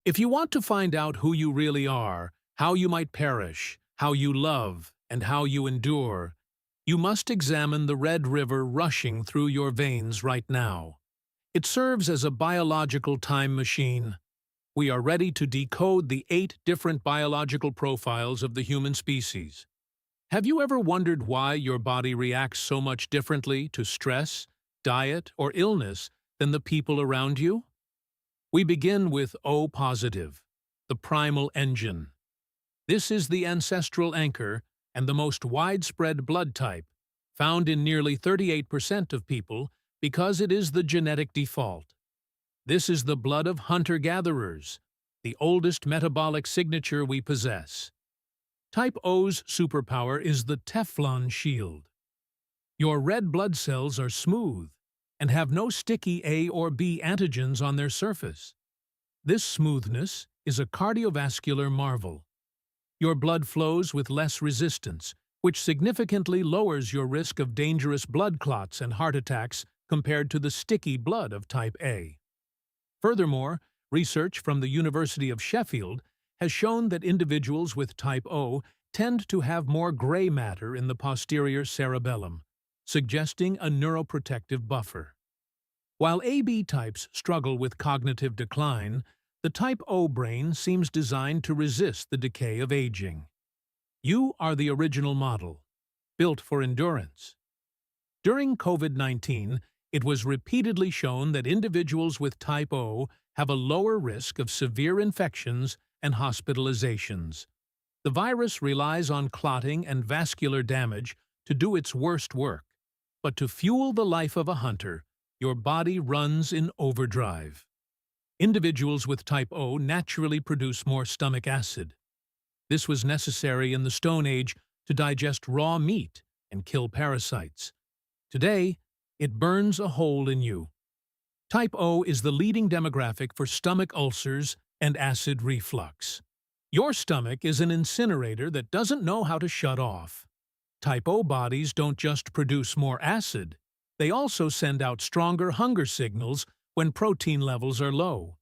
If you want to find out who you really are, how you might perish, how you love, and how you endure, you must examine the red river rushing through your veins right now. It serves as a biological time machine. We are ready to decode the 8 different biological profiles of the human species. Have you ever wondered why your body reacts so much differently to stress, diet, or illness than the people around you? We begin with O positive, the primal engine. This is the ancestral anchor and the most widespread blood type, found in nearly 38% of people because it is the genetic default. This is the blood of hunter-gatherers, the oldest metabolic signature we possess. Type O's superpower is the Teflon shield. Your red blood cells are smooth and have no sticky A or B antigens on their surface. This smoothness is a cardiovascular marvel. Your blood flows with less resistance, which significantly lowers your risk of dangerous blood clots and heart attacks compared to the sticky blood of type A. Furthermore, research from the University of Sheffield has shown that individuals with type O tend to have more gray matter in the posterior cerebellum, suggesting a neuroprotective buffer. While AB types struggle with cognitive decline, the type O brain seems designed to resist the decay of aging. You are the original model, built for endurance. During COVID-19, it was repeatedly shown that individuals with type O have a lower risk of severe infections and hospitalizations. The virus relies on clotting and vascular damage to do its worst work, but to fuel the life of a hunter, your body runs in overdrive. Individuals with type O naturally produce more stomach acid. This was necessary in the Stone Age to digest raw meat and kill parasites. Today, it burns a hole in you. Type O is the leading demographic for stomach ulcers and acid reflux. Your stomach is an incinerator that doesn't know how to shut off. Type O bodies don't just produce more acid, they also send out stronger hunger signals when protein levels are low.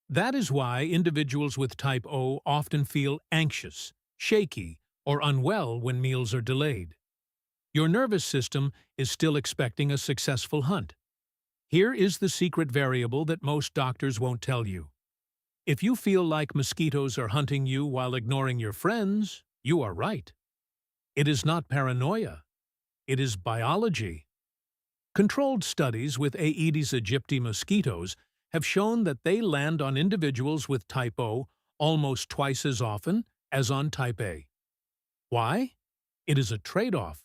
That is why individuals with type O often feel anxious, shaky, or unwell when meals are delayed. Your nervous system is still expecting a successful hunt. Here is the secret variable that most doctors won't tell you. If you feel like mosquitoes are hunting you while ignoring your friends, you are right. It is not paranoia. It is biology. Controlled studies with Aedes aegypti mosquitoes have shown that they land on individuals with type O almost twice as often as on type A. Why? It is a trade-off.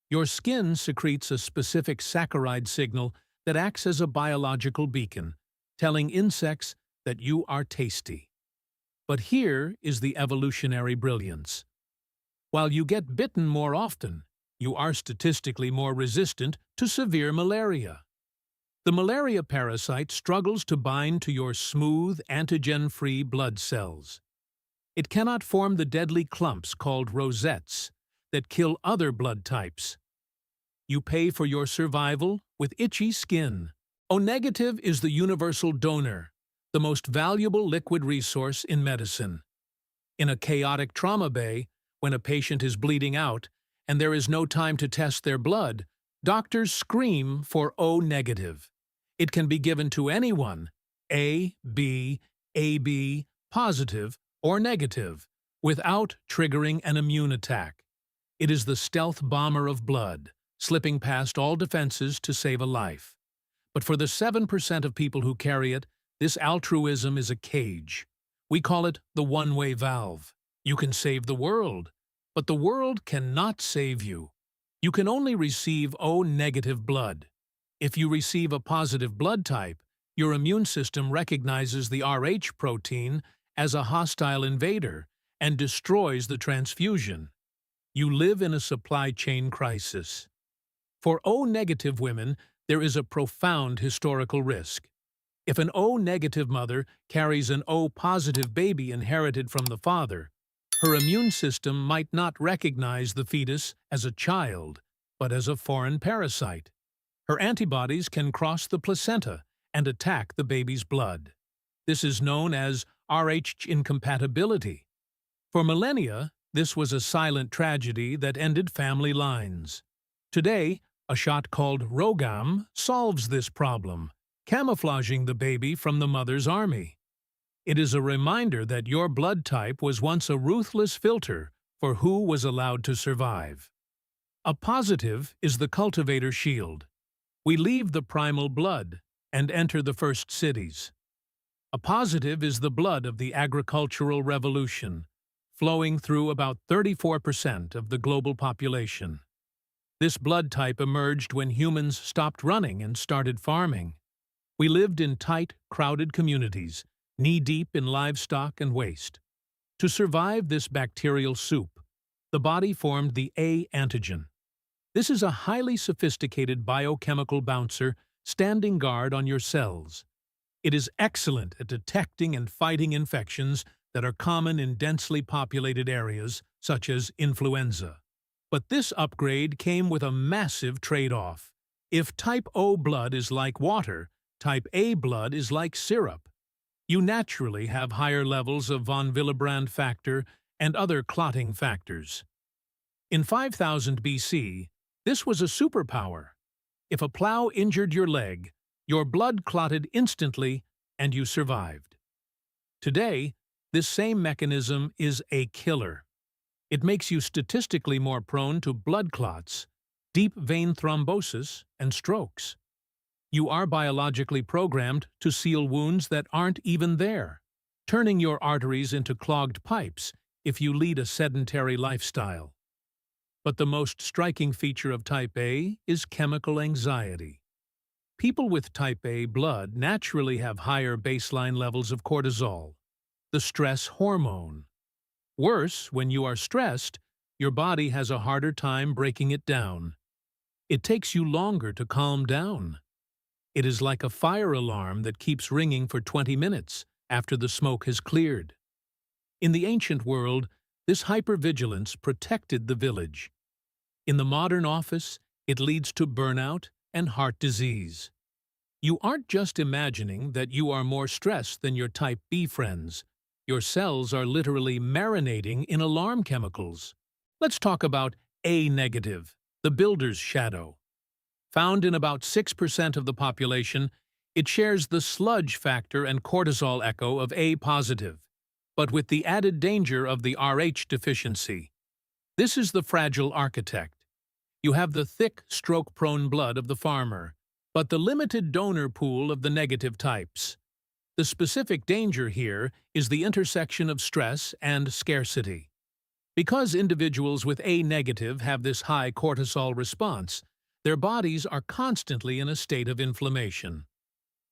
Your skin secretes a specific saccharide signal that acts as a biological beacon, telling insects that you are tasty. But here is the evolutionary brilliance. While you get bitten more often, you are statistically more resistant to severe malaria. The malaria parasite struggles to bind to your smooth, antigen-free blood cells. It cannot form the deadly clumps called rosettes that kill other blood types. You pay for your survival with itchy skin. O-negative is the universal donor, the most valuable liquid resource in medicine. In a chaotic trauma bay, when a patient is bleeding out and there is no time to test their blood, doctors scream for O-negative. It can be given to anyone, A, B, AB, positive, or negative, without triggering an immune attack. It is the stealth bomber of blood, slipping past all defenses to save a life. But for the 7% of people who carry it, this altruism is a cage. We call it the one-way valve. You can save the world, but the world cannot save you. You can only receive O-negative blood. If you receive a positive blood type, your immune system recognizes the Rh protein as a hostile invader and destroys the transfusion. You live in a supply chain crisis. For O-negative women, there is a profound historical risk. If an O-negative mother carries an O-positive baby inherited from the father, her immune system might not recognize the fetus as a child, but as a foreign parasite. Her antibodies can cross the placenta and attack the baby's blood. This is known as Rh incompatibility. For millennia, this was a silent tragedy that ended family lines. Today, a shot called Rogam solves this problem, camouflaging the baby from the mother's army. It is a reminder that your blood type was once a ruthless filter for who was allowed to survive. A positive is the cultivator shield. We leave the primal blood and enter the first cities. A positive is the blood of the agricultural revolution, flowing through about 34% of the global population. This blood type emerged when humans stopped running and started farming. We lived in tight, crowded communities, knee-deep in livestock and waste. To survive this bacterial soup, the body formed the A antigen. This is a highly sophisticated biochemical bouncer standing guard on your cells. It is excellent at detecting and fighting infections that are common in densely populated areas, such as influenza. But this upgrade came with a massive trade-off. If type O blood is like water, type A blood is like syrup. You naturally have higher levels of von Willebrand factor and other clotting factors. In 5000 BC, this was a superpower. If a plow injured your leg, your blood clotted instantly and you survived. Today, this same mechanism is a killer. It makes you statistically more prone to blood clots, deep vein thrombosis, and strokes. You are biologically programmed to seal wounds that aren't even there, turning your arteries into clogged pipes if you lead a sedentary lifestyle. But the most striking feature of type A is chemical anxiety. People with type A blood naturally have higher baseline levels of cortisol, the stress hormone. Worse, when you are stressed, your body has a harder time breaking it down. It takes you longer to calm down. It is like a fire alarm that keeps ringing for 20 minutes after the smoke has cleared. In the ancient world, this hypervigilance protected the village. In the modern office, it leads to burnout and heart disease. You aren't just imagining that you are more stressed than your type B friends. Your cells are literally marinating in alarm chemicals. Let's talk about A negative, the builder's shadow. Found in about 6% of the population, it shares the sludge factor and cortisol echo of A positive, but with the added danger of the Rh deficiency. This is the fragile architect. You have the thick, stroke-prone blood of the farmer, but the limited donor pool of the negative types. The specific danger here is the intersection of stress and scarcity. Because individuals with A negative have this high cortisol response, their bodies are constantly in a state of inflammation.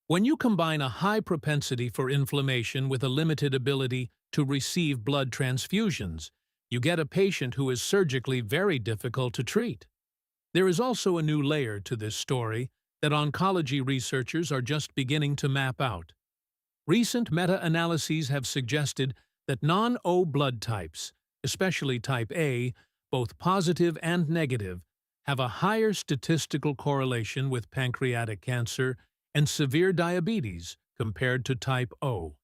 When you combine a high propensity for inflammation with a limited ability to receive blood transfusions, you get a patient who is surgically very difficult to treat. There is also a new layer to this story that oncology researchers are just beginning to map out. Recent meta-analyses have suggested that non-O blood types, especially type A, both positive and negative, have a higher statistical correlation with pancreatic cancer and severe diabetes compared to type O.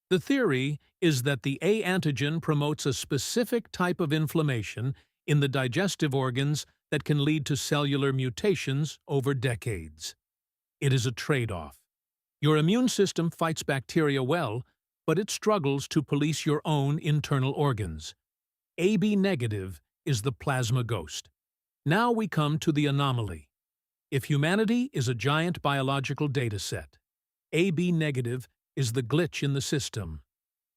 The theory is that the A antigen promotes a specific type of inflammation in the digestive organs that can lead to cellular mutations over decades. It is a trade-off. Your immune system fights bacteria well, but it struggles to police your own internal organs. AB negative is the plasma ghost. Now we come to the anomaly. If humanity is a giant biological data set, AB negative is the glitch in the system.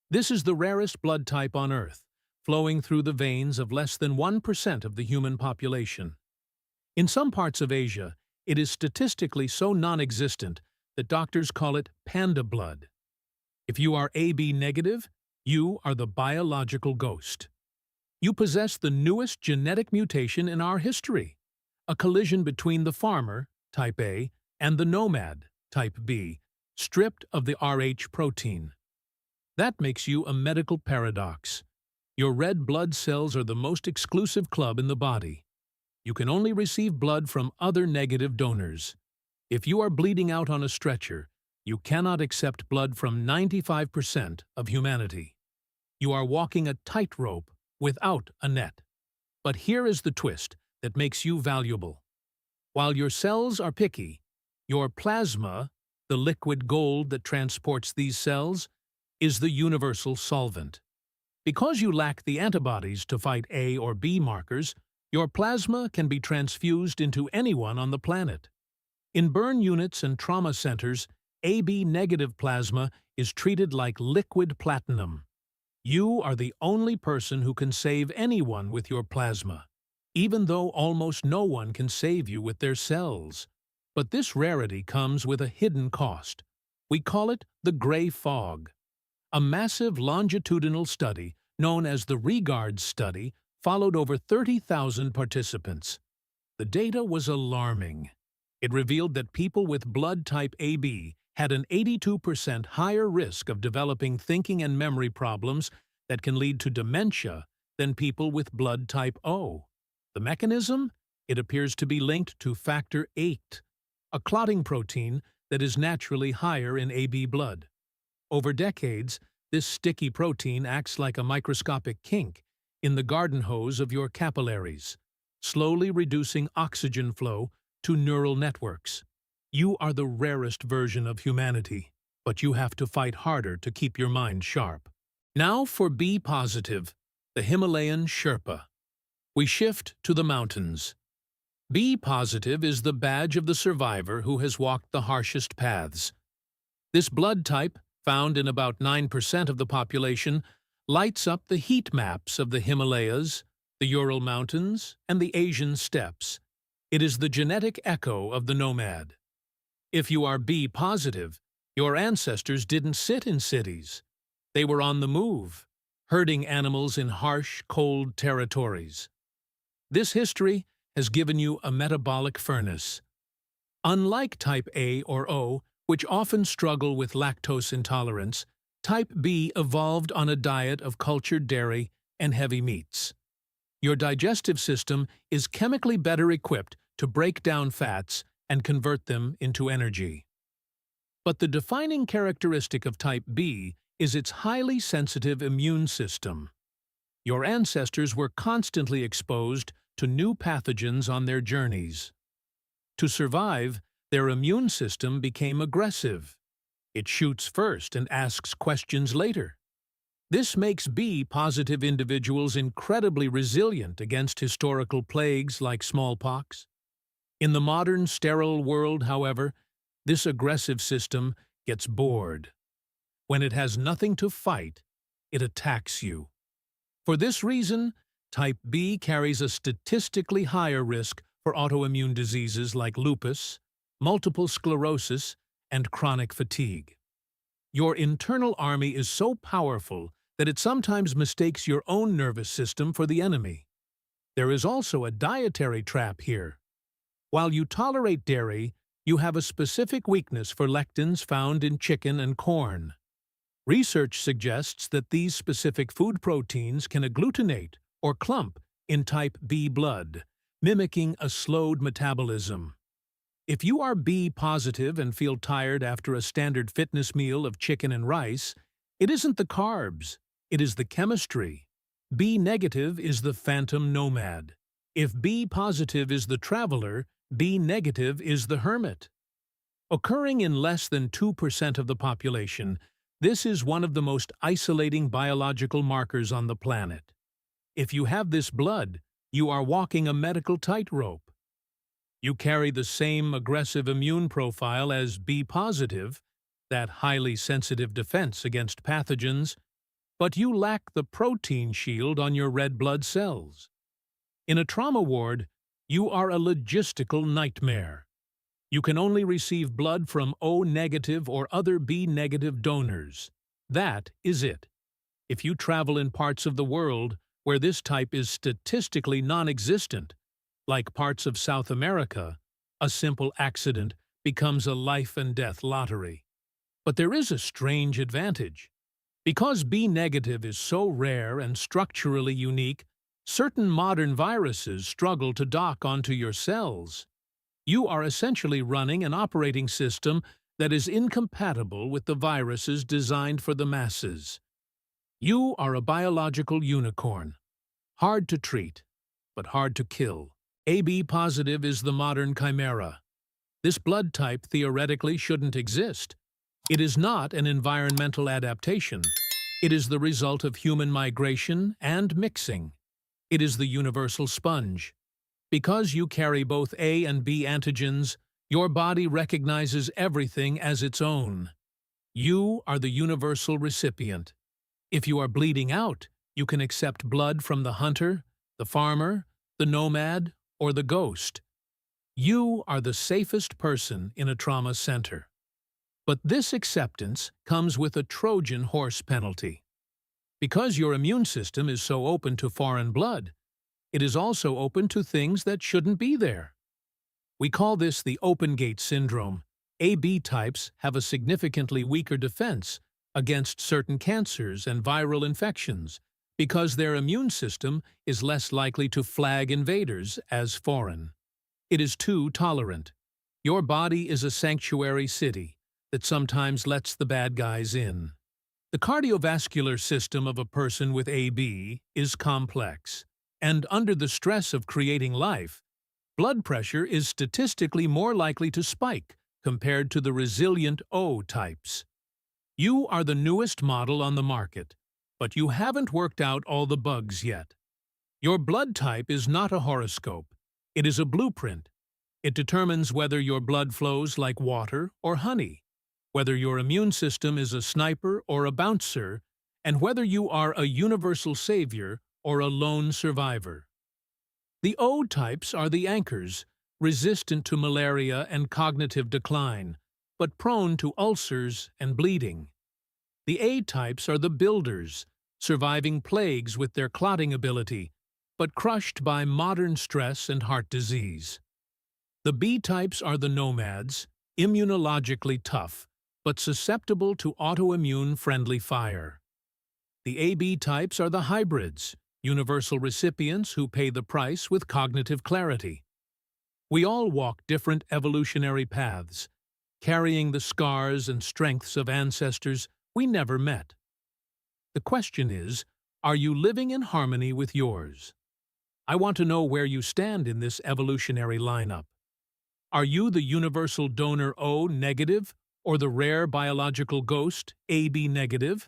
This is the rarest blood type on Earth, flowing through the veins of less than 1% of the human population. In some parts of Asia, it is statistically so non-existent that doctors call it panda blood. If you are AB negative, you are the biological ghost. You possess the newest genetic mutation in our history, a collision between the farmer, type A, and the nomad, type B, stripped of the Rh protein. That makes you a medical paradox. Your red blood cells are the most exclusive club in the body. You can only receive blood from other negative donors. If you are bleeding out on a stretcher, You cannot accept blood from 95% of humanity. You are walking a tightrope without a net. But here is the twist that makes you valuable. While your cells are picky, your plasma, the liquid gold that transports these cells, is the universal solvent. Because you lack the antibodies to fight A or B markers, your plasma can be transfused into anyone on the planet. In burn units and trauma centers, AB-negative plasma is treated like liquid platinum. You are the only person who can save anyone with your plasma, even though almost no one can save you with their cells. But this rarity comes with a hidden cost. We call it the gray fog. A massive longitudinal study, known as the Regards study, followed over 30,000 participants. The data was alarming. It revealed that people with blood type AB had an 82% higher risk of developing thinking and memory problems that can lead to dementia than people with blood type O. The mechanism? It appears to be linked to factor VIII, a clotting protein that is naturally higher in AB blood. Over decades, this sticky protein acts like a microscopic kink in the garden hose of your capillaries, slowly reducing oxygen flow to neural networks. You are the rarest version of humanity, but you have to fight harder to keep your mind sharp. Now for B positive, the Himalayan Sherpa. We shift to the mountains. B positive is the badge of the survivor who has walked the harshest paths. This blood type, found in about 9% of the population, lights up the heat maps of the Himalayas, the Ural Mountains, and the Asian steppes. It is the genetic echo of the nomad. If you are B positive, your ancestors didn't sit in cities. They were on the move, herding animals in harsh, cold territories. This history has given you a metabolic furnace. Unlike type A or O, which often struggle with lactose intolerance, type B evolved on a diet of cultured dairy and heavy meats. Your digestive system is chemically better equipped to break down fats and convert them into energy. But the defining characteristic of type B is its highly sensitive immune system. Your ancestors were constantly exposed to new pathogens on their journeys. To survive, their immune system became aggressive. It shoots first and asks questions later. This makes B-positive individuals incredibly resilient against historical plagues like smallpox. In the modern, sterile world, however, this aggressive system gets bored. When it has nothing to fight, it attacks you. For this reason, type B carries a statistically higher risk for autoimmune diseases like lupus, multiple sclerosis, and chronic fatigue. Your internal army is so powerful that it sometimes mistakes your own nervous system for the enemy. There is also a dietary trap here. While you tolerate dairy, you have a specific weakness for lectins found in chicken and corn. Research suggests that these specific food proteins can agglutinate or clump in type B blood, mimicking a slowed metabolism. If you are B positive and feel tired after a standard fitness meal of chicken and rice, it isn't the carbs, it is the chemistry. B negative is the phantom nomad. If B positive is the traveler, B negative is the hermit. Occurring in less than 2% of the population, this is one of the most isolating biological markers on the planet. If you have this blood, you are walking a medical tightrope. You carry the same aggressive immune profile as B positive, that highly sensitive defense against pathogens, but you lack the protein shield on your red blood cells. In a trauma ward, you are a logistical nightmare. You can only receive blood from O-negative or other B-negative donors. That is it. If you travel in parts of the world where this type is statistically non-existent, like parts of South America, a simple accident becomes a life-and-death lottery. But there is a strange advantage. Because B-negative is so rare and structurally unique, certain modern viruses struggle to dock onto your cells. You are essentially running an operating system that is incompatible with the viruses designed for the masses. You are a biological unicorn, hard to treat, but hard to kill. AB positive is the modern chimera. This blood type theoretically shouldn't exist. It is not an environmental adaptation. It is the result of human migration and mixing. It is the universal sponge. Because you carry both A and B antigens, your body recognizes everything as its own. You are the universal recipient. If you are bleeding out, you can accept blood from the hunter, the farmer, the nomad, or the ghost. You are the safest person in a trauma center. But this acceptance comes with a Trojan horse penalty. Because your immune system is so open to foreign blood, it is also open to things that shouldn't be there. We call this the open gate syndrome. AB types have a significantly weaker defense against certain cancers and viral infections because their immune system is less likely to flag invaders as foreign. It is too tolerant. Your body is a sanctuary city that sometimes lets the bad guys in. The cardiovascular system of a person with AB is complex, and under the stress of creating life, blood pressure is statistically more likely to spike compared to the resilient O types. You are the newest model on the market, but you haven't worked out all the bugs yet. Your blood type is not a horoscope. It is a blueprint. It determines whether your blood flows like water or honey, whether your immune system is a sniper or a bouncer, and whether you are a universal savior or a lone survivor. The O types are the anchors, resistant to malaria and cognitive decline, but prone to ulcers and bleeding. The A types are the builders, surviving plagues with their clotting ability, but crushed by modern stress and heart disease. The B types are the nomads, immunologically tough, but susceptible to autoimmune-friendly fire. The AB types are the hybrids, universal recipients who pay the price with cognitive clarity. We all walk different evolutionary paths, carrying the scars and strengths of ancestors we never met. The question is, are you living in harmony with yours? I want to know where you stand in this evolutionary lineup. Are you the universal donor O negative or the rare biological ghost AB negative?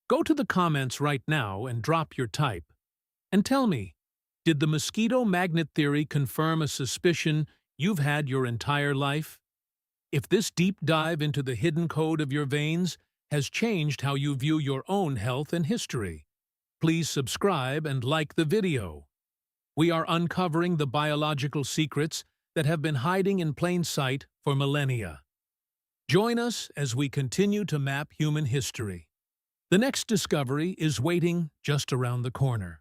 Go to the comments right now and drop your type. And tell me, did the mosquito magnet theory confirm a suspicion you've had your entire life? If this deep dive into the hidden code of your veins has changed how you view your own health and history, please subscribe and like the video. We are uncovering the biological secrets that have been hiding in plain sight for millennia. Join us as we continue to map human history. The next discovery is waiting just around the corner.